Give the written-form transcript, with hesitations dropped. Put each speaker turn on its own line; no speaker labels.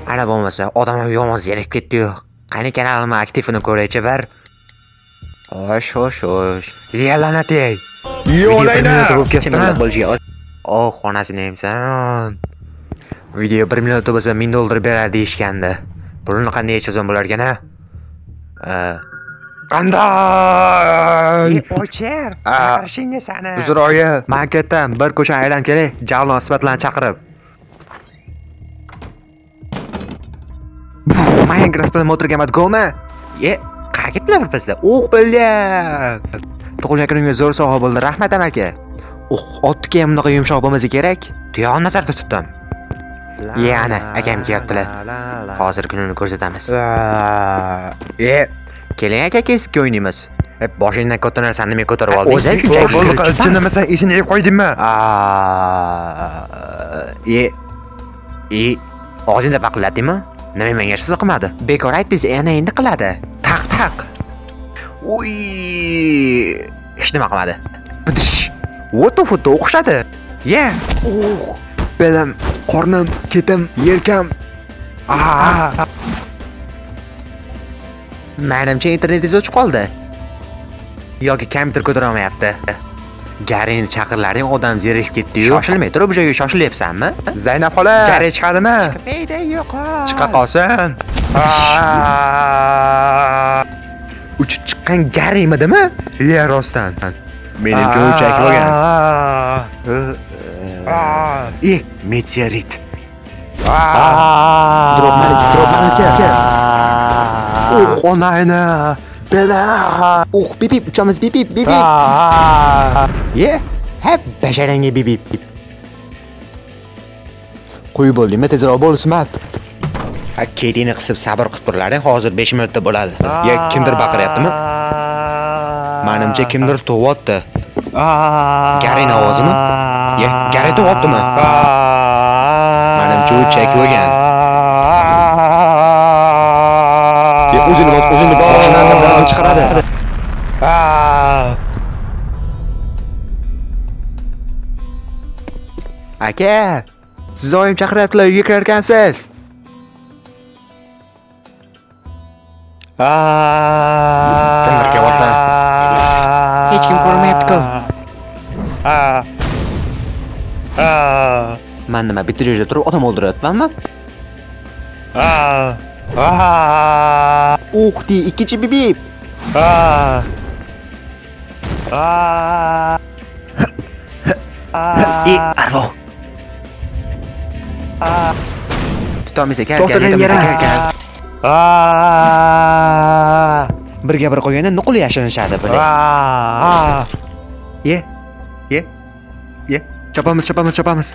Ana bo'lmasa, odamga yomon zerikib ketdi-yu. Qani kanalimni aktivini ko'raychi bir. Xo'sh. La'natey.
Yo'layna.
Kimlar bo'lishiga. Oh, xonasini emsan. Video 1 minut bo'lsa $1000 beradi deyishgandi. Pulni qanday chizim bo'lar ekan-a?
Qanday?
Ocher, qarshingga sani.
Uzroyi, men ketdim. Bir ko'cha aylanib kelay, Javlon sifatlarni chaqirib. Minecraft bilan o'tirganman, go'mi?
Qayerga ketdilar birpasda?
Bilgan. Tug'ilgan kuningga zo'r sovg'a bo'ldi, rahmat amaki. Otga ham bunaqa yumshoq bo'lmasa kerak.
Tuyog'ini nazarda tutdim. Yana akam kelyaptilar. Hozir kunini ko'rsatamiz. Keling aka, kesib o'ynaymiz. Boshingdan katta narsani men ko'tarib oldim.
O'zing shunchaki bo'ldi, jinnimasan, esini yeb qo'ydingmi?
Og'zingda paqillatdingmi? Nima menga hech narsa qilmadi? Bekor aytdingiz, yana endi qiladi. Taq. Uy! Hech nima qilmadi.
Bidish. O'to-foto o'xshadi. Belim, qornim, ketim, yelkam.
Menimcha internetingiz o'chib qoldi. Yoki kompyuter ko'tara olmayapti. Garini chaqirlaring, odam zerikib ketdi-yu. Shoshilmay turib, bu joyga shoshilyapsanmi?
Zaynab xola, gari chiqadimi?
Chiqmaydi, yo'q.
Chiqa qolsin.
Uchib chiqqan garimidimi?
Rostdan.
Menimcha u chakib olgan. Meteorit.
Drop malika. Onayna. Bela.
Bip, uchamiz bip. Basharangga bip.
Qo'yib bo'ldingmi? Tezroq bo'l, Ismat.
Kedini qisib sabr qilib turlaring, hozir 5 minutda bo'ladi. Kimdir baqiryaptimi? Menimcha kimdir tug'yapti. Garing ovozimi? Gari tug'yaptimi? Menimcha u chakib olgan.
O'zini boshidan darvoza chiqaradi. Aka, siz oyim chaqiryaptilar, uyga kirarkansiz.
Kimdir kelyapti. Hech kim ko'rmayapti-ku. Men nima bitta joyda turib odam o'ldiryapmanmi? Ikkinchi bip. Arvoh.
Tutamiz ekan.
Birga bir qo'yganda nuqul yashirinishadi bular.
Chopamiz.